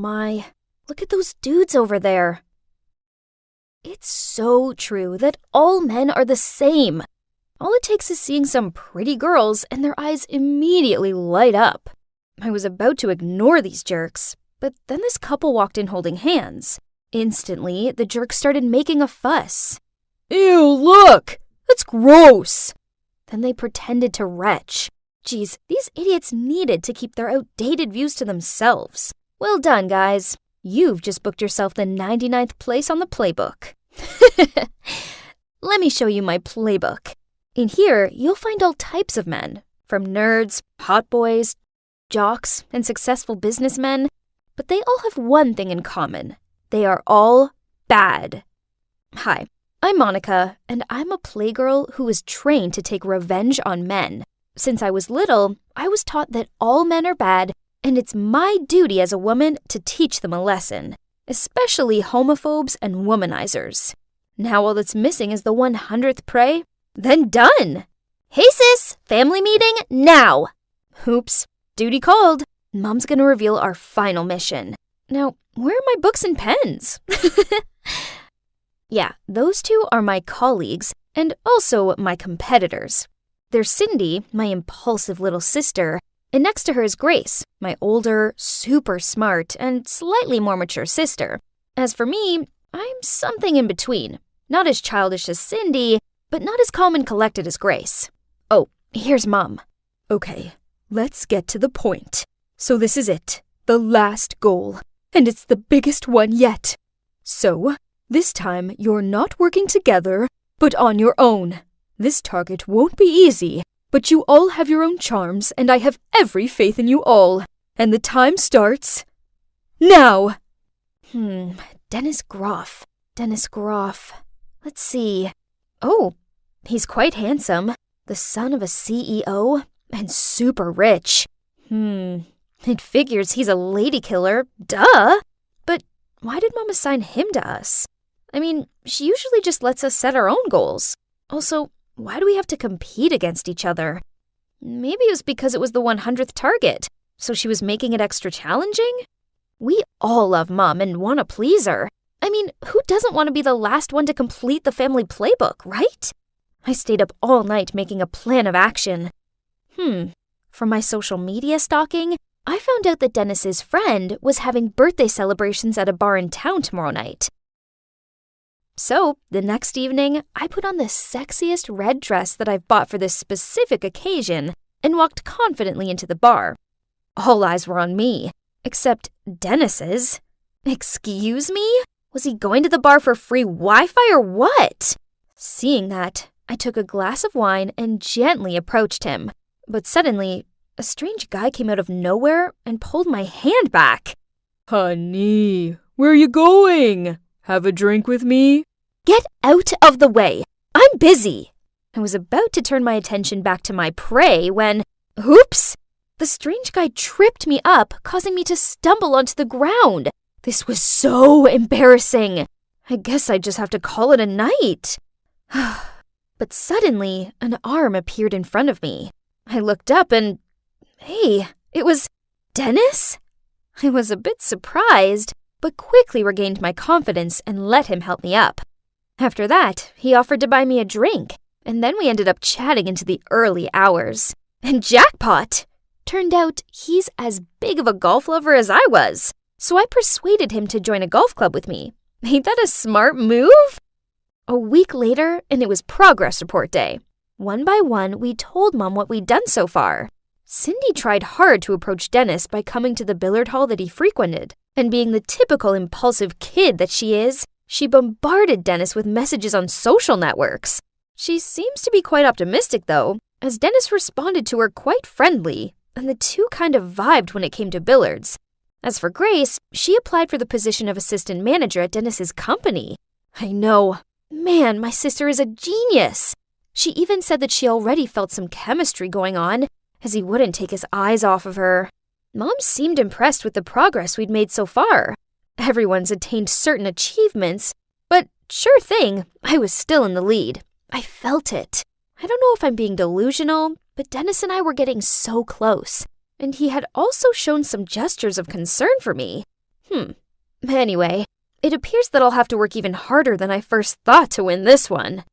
my, look at those dudes over there. It's so true that all men are the same. All it takes is seeing some pretty girls and their eyes immediately light up. I was about to ignore these jerks, but then this couple walked in holding hands. Instantly, the jerks started making a fuss. Ew, look! That's gross! Then they pretended to retch. Geez, these idiots needed to keep their outdated views to themselves. Well done, guys. You've just booked yourself the 99th place on the playbook. Let me show you my playbook. In here, you'll find all types of men, from nerds, hot boys, jocks, and successful businessmen, but they all have one thing in common. They are all bad. Hi, I'm Monica, and I'm a playgirl who was trained to take revenge on men. Since I was little, I was taught that all men are bad, and it's my duty as a woman to teach them a lesson, especially homophobes and womanizers. Now all that's missing is the 100th prey. Then done! Hey sis, family meeting now! Oops, duty called. Mom's gonna reveal our final mission. Now, where are my books and pens? Yeah, those two are my colleagues and also my competitors. There's Cindy, my impulsive little sister, and next to her is Grace, my older, super smart, and slightly more mature sister. As for me, I'm something in between. Not as childish as Cindy, but not as calm and collected as Grace. Oh, here's Mom. Okay, let's get to the point. So this is it, the last goal, and it's the biggest one yet. So, this time you're not working together, but on your own. This target won't be easy, but you all have your own charms, and I have every faith in you all. And the time starts now. Dennis Groff. Let's see. Oh, he's quite handsome, the son of a CEO, and super rich. It figures he's a lady killer, duh! But why did Mom assign him to us? I mean, she usually just lets us set our own goals. Also, why do we have to compete against each other? Maybe it was because it was the 100th target, so she was making it extra challenging? We all love Mom and want to please her. I mean, who doesn't want to be the last one to complete the family playbook, right? I stayed up all night making a plan of action. From my social media stalking, I found out that Dennis's friend was having birthday celebrations at a bar in town tomorrow night. So, the next evening, I put on the sexiest red dress that I've bought for this specific occasion and walked confidently into the bar. All eyes were on me, except Dennis's. Excuse me? Was he going to the bar for free Wi-Fi or what? Seeing that, I took a glass of wine and gently approached him. But suddenly, a strange guy came out of nowhere and pulled my hand back. Honey, where are you going? Have a drink with me? Get out of the way. I'm busy. I was about to turn my attention back to my prey when, oops! The strange guy tripped me up, causing me to stumble onto the ground. This was so embarrassing. I guess I just have to call it a night. But suddenly, an arm appeared in front of me. I looked up and, hey, it was Dennis? I was a bit surprised, but quickly regained my confidence and let him help me up. After that, he offered to buy me a drink, and then we ended up chatting into the early hours. And jackpot! Turned out he's as big of a golf lover as I was, so I persuaded him to join a golf club with me. Ain't that a smart move? A week later, and it was progress report day. One by one, we told Mom what we'd done so far. Cindy tried hard to approach Dennis by coming to the billiard hall that he frequented, and being the typical impulsive kid that she is, she bombarded Dennis with messages on social networks. She seems to be quite optimistic, though, as Dennis responded to her quite friendly, and the two kind of vibed when it came to billiards. As for Grace, she applied for the position of assistant manager at Dennis's company. I know. Man, my sister is a genius. She even said that she already felt some chemistry going on, as he wouldn't take his eyes off of her. Mom seemed impressed with the progress we'd made so far. Everyone's attained certain achievements, but sure thing, I was still in the lead. I felt it. I don't know if I'm being delusional, but Dennis and I were getting so close, and he had also shown some gestures of concern for me. Anyway, it appears that I'll have to work even harder than I first thought to win this one.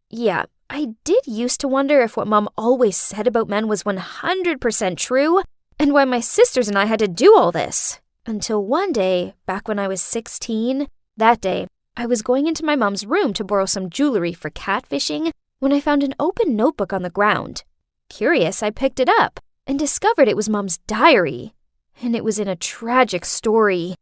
Yeah, I did used to wonder if what Mom always said about men was 100% true, and why my sisters and I had to do all this. Until one day, back when I was 16, that day, I was going into my mom's room to borrow some jewelry for catfishing when I found an open notebook on the ground. Curious, I picked it up and discovered it was Mom's diary. And it was in a tragic story.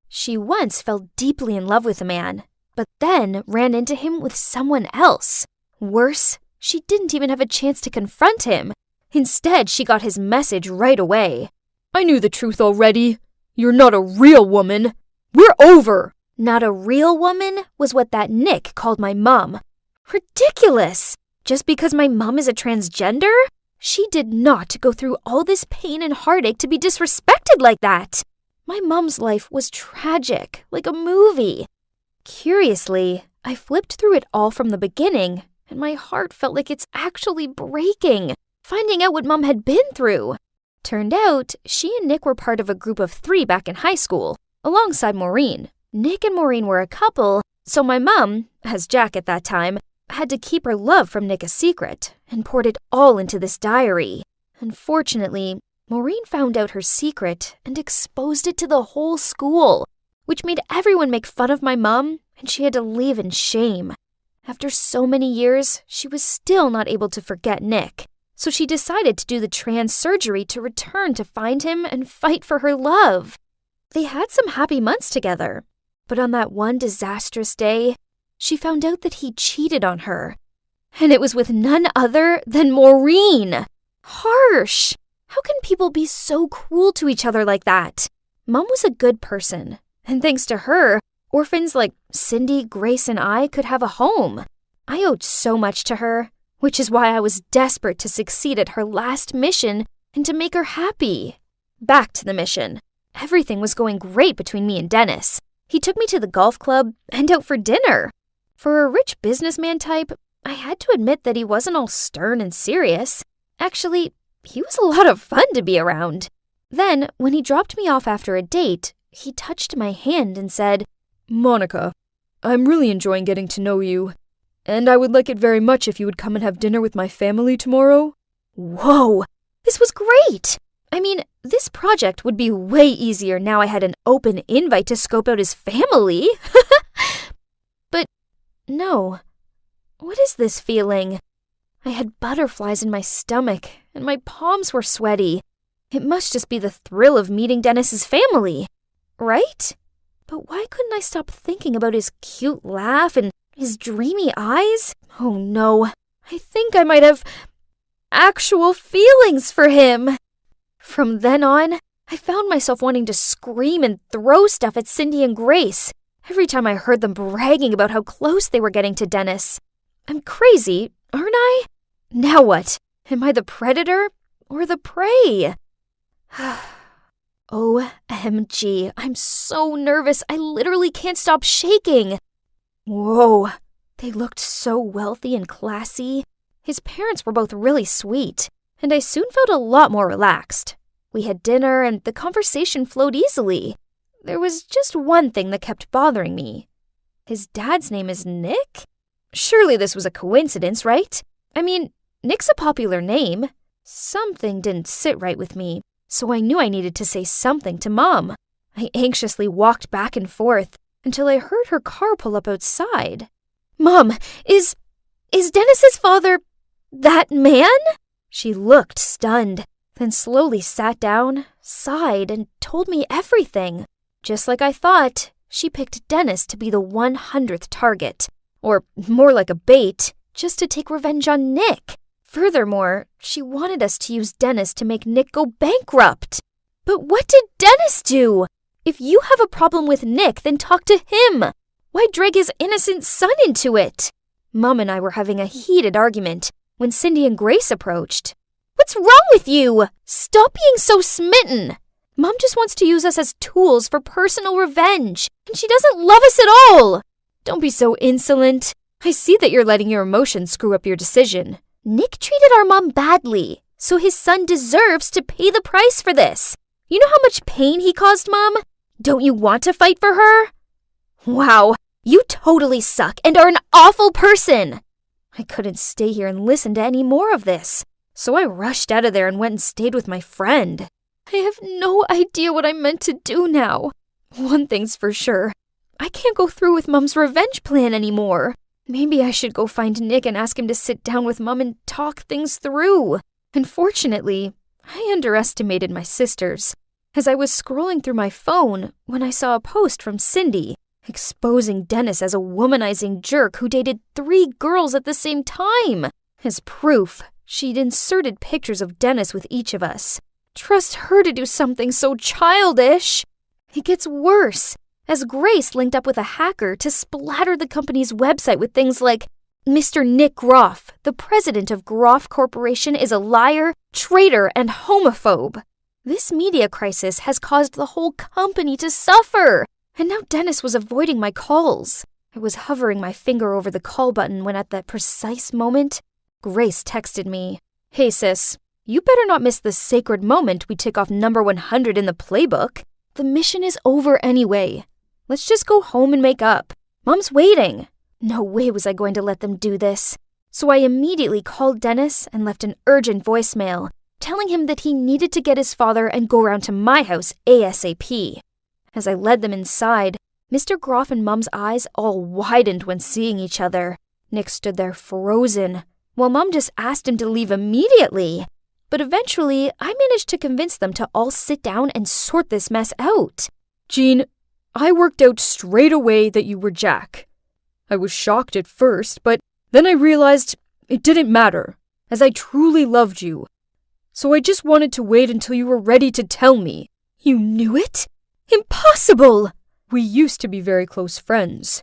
She once fell deeply in love with a man, but then ran into him with someone else. Worse, she didn't even have a chance to confront him. Instead, she got his message right away. I knew the truth already. You're not a real woman. We're over. Not a real woman was what that Nick called my mom. Ridiculous! Just because my mom is a transgender? She did not go through all this pain and heartache to be disrespected like that. My mom's life was tragic, like a movie. Curiously, I flipped through it all from the beginning, and my heart felt like it's actually breaking, finding out what Mom had been through. Turned out, she and Nick were part of a group of 3 back in high school, alongside Maureen. Nick and Maureen were a couple, so my mom, as Jack at that time, had to keep her love from Nick a secret and poured it all into this diary. Unfortunately, Maureen found out her secret and exposed it to the whole school, which made everyone make fun of my mom, and she had to leave in shame. After so many years, she was still not able to forget Nick, so she decided to do the trans surgery to return to find him and fight for her love. They had some happy months together, but on that one disastrous day, she found out that he cheated on her. And it was with none other than Maureen. Harsh! How can people be so cruel to each other like that? Mom was a good person, and thanks to her, orphans like Cindy, Grace, and I could have a home. I owed so much to her, which is why I was desperate to succeed at her last mission and to make her happy. Back to the mission. Everything was going great between me and Dennis. He took me to the golf club and out for dinner. For a rich businessman type, I had to admit that he wasn't all stern and serious. Actually, he was a lot of fun to be around. Then, when he dropped me off after a date, he touched my hand and said, Monica, I'm really enjoying getting to know you, and I would like it very much if you would come and have dinner with my family tomorrow. Whoa, this was great! I mean, this project would be way easier now I had an open invite to scope out his family. But no, what is this feeling? I had butterflies in my stomach, and my palms were sweaty. It must just be the thrill of meeting Dennis's family, right? But why couldn't I stop thinking about his cute laugh and his dreamy eyes? Oh no, I think I might have actual feelings for him. From then on, I found myself wanting to scream and throw stuff at Cindy and Grace every time I heard them bragging about how close they were getting to Dennis. I'm crazy, aren't I? Now what? Am I the predator or the prey? OMG, I'm so nervous, I literally can't stop shaking. Whoa, they looked so wealthy and classy. His parents were both really sweet, and I soon felt a lot more relaxed. We had dinner, and the conversation flowed easily. There was just one thing that kept bothering me. His dad's name is Nick? Surely this was a coincidence, right? I mean, Nick's a popular name. Something didn't sit right with me, so I knew I needed to say something to Mom. I anxiously walked back and forth until I heard her car pull up outside. Mom, is Dennis's father that man? She looked stunned, then slowly sat down, sighed, and told me everything. Just like I thought, she picked Dennis to be the 100th target, or more like a bait, just to take revenge on Nick. Furthermore, she wanted us to use Dennis to make Nick go bankrupt. But what did Dennis do? If you have a problem with Nick, then talk to him. Why drag his innocent son into it? Mom and I were having a heated argument when Cindy and Grace approached. What's wrong with you? Stop being so smitten. Mom just wants to use us as tools for personal revenge, and she doesn't love us at all. Don't be so insolent. I see that you're letting your emotions screw up your decision. Nick treated our mom badly, so his son deserves to pay the price for this. You know how much pain he caused Mom? Don't you want to fight for her? Wow, you totally suck and are an awful person! I couldn't stay here and listen to any more of this, so I rushed out of there and went and stayed with my friend. I have no idea what I'm meant to do now. One thing's for sure, I can't go through with Mom's revenge plan anymore. Maybe I should go find Nick and ask him to sit down with Mom and talk things through. Unfortunately, I underestimated my sisters, as I was scrolling through my phone when I saw a post from Cindy exposing Dennis as a womanizing jerk who dated 3 girls at the same time. As proof, she'd inserted pictures of Dennis with each of us. Trust her to do something so childish. It gets worse, as Grace linked up with a hacker to splatter the company's website with things like, Mr. Nick Groff, the president of Groff Corporation, is a liar, traitor, and homophobe. This media crisis has caused the whole company to suffer, and now Dennis was avoiding my calls. I was hovering my finger over the call button when at that precise moment, Grace texted me, "Hey sis, you better not miss the sacred moment we tick off number 100 in the playbook. The mission is over anyway. Let's just go home and make up. Mom's waiting." No way was I going to let them do this. So I immediately called Dennis and left an urgent voicemail, telling him that he needed to get his father and go around to my house ASAP. As I led them inside, Mr. Groff and Mom's eyes all widened when seeing each other. Nick stood there frozen, while Mom just asked him to leave immediately. But eventually, I managed to convince them to all sit down and sort this mess out. Jean, I worked out straight away that you were Jack. I was shocked at first, but then I realized it didn't matter, as I truly loved you. So I just wanted to wait until you were ready to tell me. You knew it? Impossible! We used to be very close friends.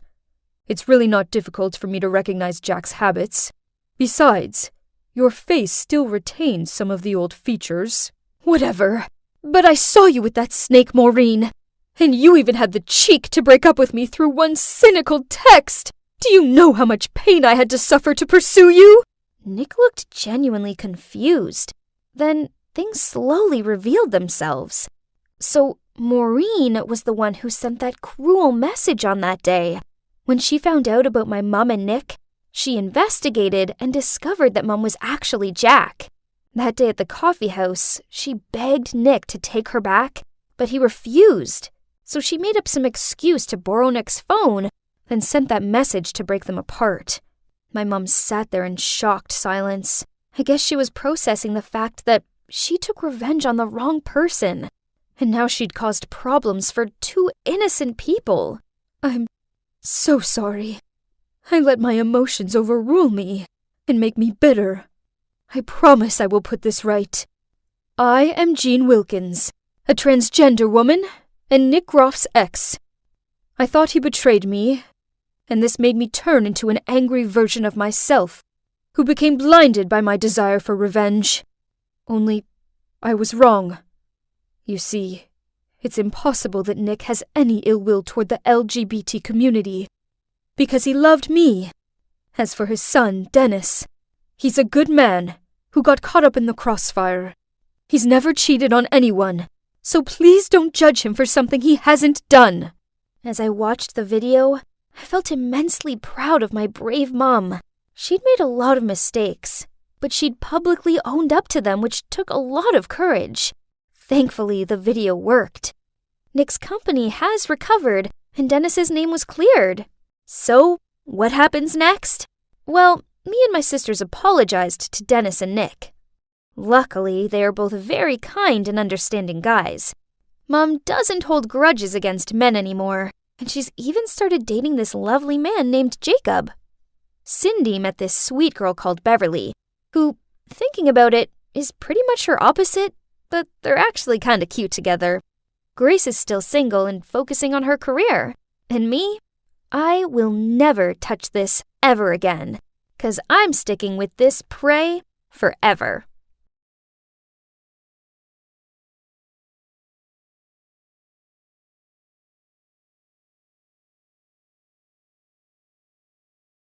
It's really not difficult for me to recognize Jack's habits. Besides, your face still retains some of the old features. Whatever. But I saw you with that snake, Maureen. And you even had the cheek to break up with me through one cynical text. Do you know how much pain I had to suffer to pursue you? Nick looked genuinely confused. Then things slowly revealed themselves. So Maureen was the one who sent that cruel message on that day. When she found out about my mom and Nick, she investigated and discovered that Mom was actually Jack. That day at the coffee house, she begged Nick to take her back, but he refused. So she made up some excuse to borrow Nick's phone, then sent that message to break them apart. My mom sat there in shocked silence. I guess she was processing the fact that she took revenge on the wrong person, and now she'd caused problems for 2 innocent people. I'm so sorry. I let my emotions overrule me and make me bitter. I promise I will put this right. I am Jean Wilkins, a transgender woman, and Nick Groff's ex. I thought he betrayed me, and this made me turn into an angry version of myself, who became blinded by my desire for revenge. Only, I was wrong. You see, it's impossible that Nick has any ill will toward the LGBT community, because he loved me. As for his son, Dennis, he's a good man who got caught up in the crossfire. He's never cheated on anyone, so please don't judge him for something he hasn't done. As I watched the video, I felt immensely proud of my brave mom. She'd made a lot of mistakes, but she'd publicly owned up to them, which took a lot of courage. Thankfully, the video worked. Nick's company has recovered, and Dennis's name was cleared. So, what happens next? Well, me and my sisters apologized to Dennis and Nick. Luckily, they are both very kind and understanding guys. Mom doesn't hold grudges against men anymore, and she's even started dating this lovely man named Jacob. Cindy met this sweet girl called Beverly, who, thinking about it, is pretty much her opposite, but they're actually kinda cute together. Grace is still single and focusing on her career. And me? I will never touch this ever again, 'cause I'm sticking with this prey forever.